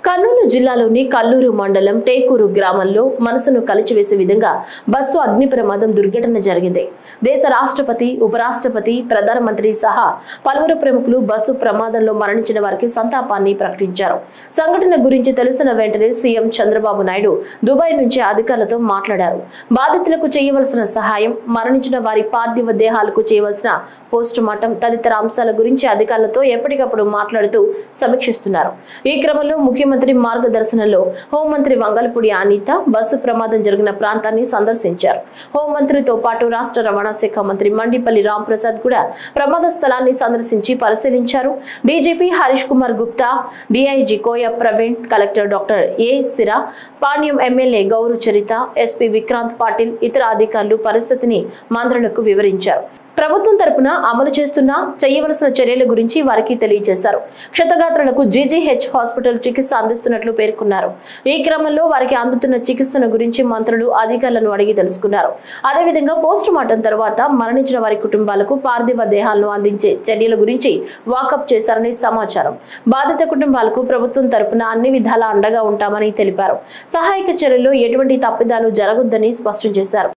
కర్నూలు జిల్లాలోని కల్లూరు మండలం టేకూరు గ్రామంలో మనసును కలిచివేసే విధంగా బస్సు అగ్ని ప్రమాదం దుర్ఘటన జరిగింది. దేశ రాష్ట్రపతి, ఉపరాష్ట్రపతి, ప్రధానమంత్రి సహా పలువురు ప్రముఖులు బస్సు ప్రమాదంలో మరణించిన వారికి సంతాపాన్ని ప్రకటించారు. సంఘటన గురించి తెలిసిన వెంటనే సీఎం చంద్రబాబు నాయుడు దుబాయ్ నుంచి అధికారులతో మాట్లాడారు. బాధితులకు చేయవలసిన సహాయం, మరణించిన వారి పార్థివ దేహాలకు చేయవలసిన పోస్టు మార్టం తదితర అంశాల గురించి అధికారులతో ఎప్పటికప్పుడు మాట్లాడుతూ సమీక్షిస్తున్నారు. ఈ క్రమంలో ముఖ్యమంత్రి మార్గదర్శనంలో హోంమంత్రి వంగలపూడి అనిత బస్సు ప్రమాదం జరిగిన ప్రాంతాన్ని సందర్శించారు. హోంమంత్రితో పాటు రాష్ట్ర రవాణా శాఖ మంత్రి మండిపల్లి రాంప్రసాద్ కూడా ప్రమాద స్థలాన్ని సందర్శించి పరిశీలించారు. డీజీపీ హరీష్ కుమార్ గుప్తా, డీఐజీ కోయ ప్రవీణ్, కలెక్టర్ డాక్టర్ ఏ సిరా, పాణ్యం ఎమ్మెల్యే గౌరు చరిత, ఎస్పీ విక్రాంత్ పాటిల్ ఇతర అధికారులు పరిస్థితిని మంత్రులకు వివరించారు. ప్రభుత్వం తరపున అమలు చేస్తున్న చేయవలసిన చర్యల గురించి వారికి తెలియజేశారు. క్షతగాత్రులకు జీజీహెచ్ హాస్పిటల్ చికిత్స అందిస్తున్నట్లు పేర్కొన్నారు. ఈ క్రమంలో వారికి అందుతున్న చికిత్సను గురించి మంత్రులు అధికారులను అడిగి తెలుసుకున్నారు. అదేవిధంగా పోస్టు మార్టం తర్వాత మరణించిన వారి కుటుంబాలకు పార్థివ దేహాలను అందించే చర్యల గురించి వాకప్ చేశారని సమాచారం. బాధిత కుటుంబాలకు ప్రభుత్వం తరపున అన్ని విధాలా అండగా ఉంటామని తెలిపారు. సహాయక చర్యల్లో ఎటువంటి తప్పిదాలు జరగొద్దని స్పష్టం చేశారు.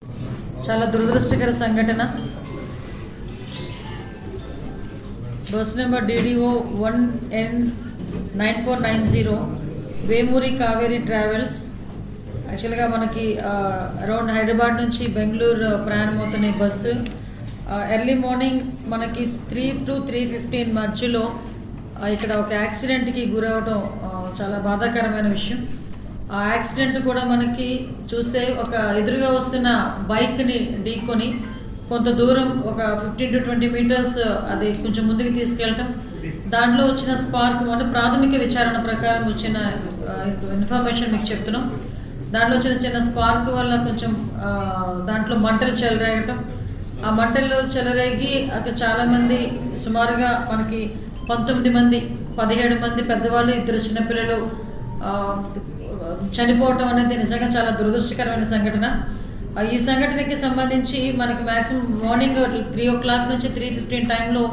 చాలా దురదృష్టకర సంఘటన. Bus number DDO 1N9490 Vemuri Kaveri travels యాక్చువల్గా మనకి అరౌండ్ హైదరాబాద్ నుంచి బెంగళూరు ప్రయాణమవుతున్న బస్సు ఎర్లీ మార్నింగ్ మనకి 3 to 3:15 మధ్యలో ఇక్కడ ఒక యాక్సిడెంట్కి గురవడం చాలా బాధాకరమైన విషయం. ఆ యాక్సిడెంట్ కూడా మనకి చూస్తే ఒక ఎదురుగా వస్తున్న బైక్ని ఢీకొని కొంత దూరం ఒక 15 to 20 మీటర్స్ అది కొంచెం ముందుకు తీసుకెళ్ళటం, దాంట్లో వచ్చిన స్పార్క్ అంటే ప్రాథమిక విచారణ ప్రకారం వచ్చిన ఇన్ఫర్మేషన్ మీకు చెప్తున్నాం. దాంట్లో వచ్చిన చిన్న స్పార్క్ వల్ల కొంచెం దాంట్లో మంటలు చెలరేగటం, ఆ మంటలు చెలరేగి అక్కడ చాలామంది సుమారుగా మనకి 19 మంది, 17 మంది పెద్దవాళ్ళు, 2 చిన్నపిల్లలు చనిపోవటం అనేది నిజంగా చాలా దురదృష్టకరమైన సంఘటన. ఈ సంఘటనకి సంబంధించి మనకి మ్యాక్సిమం మార్నింగ్ 3 o'clock నుంచి 3:15 టైంలో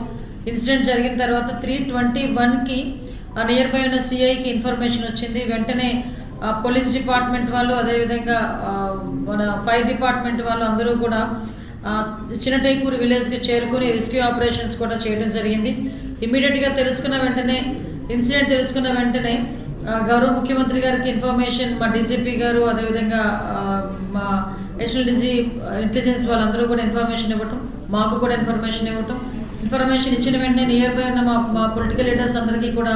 ఇన్సిడెంట్ జరిగిన తర్వాత 3:21కి నియర్ బై ఉన్న సిఐకి ఇన్ఫర్మేషన్ వచ్చింది. వెంటనే పోలీస్ డిపార్ట్మెంట్ వాళ్ళు, అదేవిధంగా మన ఫైర్ డిపార్ట్మెంట్ వాళ్ళు అందరూ కూడా చిన్న టేకూరు విలేజ్కి చేరుకుని రెస్క్యూ ఆపరేషన్స్ కూడా చేయడం జరిగింది. ఇమీడియట్గా ఇన్సిడెంట్ తెలుసుకున్న వెంటనే గౌరవ ముఖ్యమంత్రి గారికి ఇన్ఫర్మేషన్, మా డీజీపీ గారు, అదేవిధంగా మా నేషనల్ ఇంటెలిజెన్స్ వాళ్ళందరూ కూడా ఇన్ఫర్మేషన్ ఇవ్వటం, మాకు కూడా ఇన్ఫర్మేషన్ ఇచ్చిన వెంటనే నియర్ బై ఉన్న మా పొలిటికల్ లీడర్స్ అందరికీ కూడా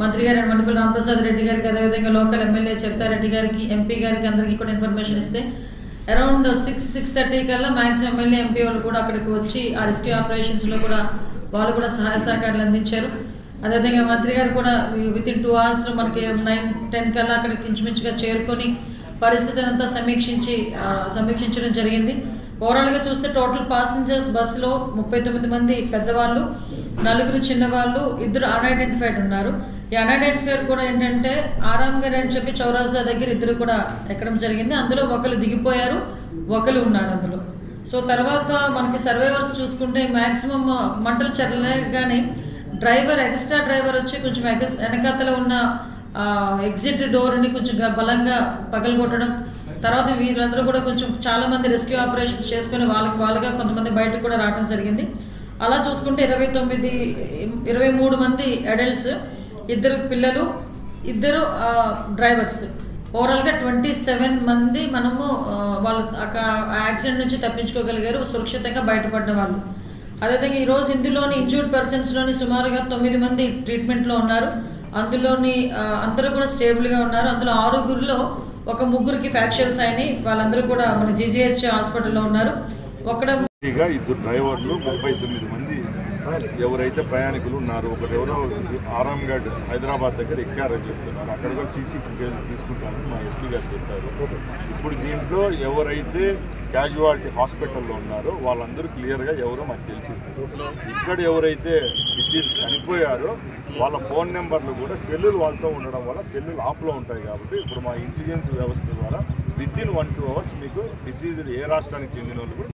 మంత్రి గారు మండిపల్లి రాంప్రసాద్ రెడ్డి గారికి, అదేవిధంగా లోకల్ ఎమ్మెల్యే చరితారెడ్డి గారికి, ఎంపీ గారికి అందరికీ కూడా ఇన్ఫర్మేషన్ ఇస్తే అరౌండ్ 6:30 కల్లా మ్యాక్సిమం ఎమ్మెల్యే, ఎంపీ వాళ్ళు కూడా అక్కడికి వచ్చి ఆ రెస్క్యూ ఆపరేషన్స్లో కూడా వాళ్ళు కూడా సహాయ సహకారాలు అందించారు. అదేవిధంగా మంత్రి గారు కూడా వితిన్ 2 hours మనకి 9-10 కల్లా అక్కడికి ఇంచుమించుగా చేరుకొని పరిస్థితిని అంతా సమీక్షించడం జరిగింది. ఓవరాల్గా చూస్తే టోటల్ ప్యాసింజర్స్ బస్సులో 39 మంది పెద్దవాళ్ళు, 4 చిన్నవాళ్ళు, 2 అన్ఐడెంటిఫైడ్ ఉన్నారు. ఈ అన్ఐడెంటిఫైడ్ కూడా ఏంటంటే ఆరాంగర్ అని చెప్పి చౌరాస్తా దగ్గర 2 కూడా ఎక్కడం జరిగింది. అందులో ఒకరు దిగిపోయారు, ఒకరు ఉన్నారు అందులో. సో తర్వాత మనకి సర్వైవర్స్ చూసుకుంటే మ్యాక్సిమం మంటలు చెరలేగానే ఎక్స్ట్రా డ్రైవర్ వచ్చి కొంచెం వెనకాతల ఉన్న ఎగ్జిట్ డోర్ని కొంచెం బలంగా పగలగొట్టడం, తర్వాత వీళ్ళందరూ కూడా కొంచెం చాలామంది రెస్క్యూ ఆపరేషన్స్ చేసుకుని వాళ్ళుగా కొంతమంది బయటకు కూడా రావడం జరిగింది. అలా చూసుకుంటే 23 మంది అడల్ట్స్, 2 పిల్లలు, 2 డ్రైవర్స్, ఓవరాల్గా 27 మంది మనము వాళ్ళు ఆ యాక్సిడెంట్ నుంచి తప్పించుకోగలిగారు, సురక్షితంగా బయటపడిన వాళ్ళు. అదేవిధంగా ఈరోజు ఇందులోని ఇంజూర్డ్ పర్సన్స్లోని సుమారుగా 9 మంది ట్రీట్మెంట్లో ఉన్నారు. అందులోని అందరూ కూడా స్టేబుల్గా ఉన్నారు. అందులో 6గురిలో 3 ఫ్రాక్చర్స్ అయినాయి. వాళ్ళందరూ కూడా మన జీజీహెచ్ హాస్పిటల్లో ఉన్నారు. 2 డ్రైవర్లు, 39 మంది ఎవరైతే ప్రయాణికులు ఉన్నారు. ఎవరో ఆరాంగఢ్ హైదరాబాద్ దగ్గర ఎక్కారని చెప్తున్నారు. అక్కడ కూడా సీసీ ఫుటేజ్ తీసుకుంటారని మా ఎస్పీ గారు చెప్పారు. ఇప్పుడు దీంట్లో ఎవరైతే క్యాజువాలిటీ హాస్పిటల్లో ఉన్నారో వాళ్ళందరూ క్లియర్గా ఎవరో మాకు తెలిసింది. ఇక్కడ ఎవరైతే డిసీజ్ చనిపోయారో వాళ్ళ ఫోన్ నెంబర్లు కూడా సెల్లులు వాళ్ళతో ఉండడం వల్ల సెల్లులు ఆఫ్లో ఉంటాయి. కాబట్టి ఇప్పుడు మా ఇంటెలిజెన్స్ వ్యవస్థ ద్వారా వితిన్ 1-2 hours మీకు డిసీజ్ ఏ రాష్ట్రానికి చెందిన వాళ్ళు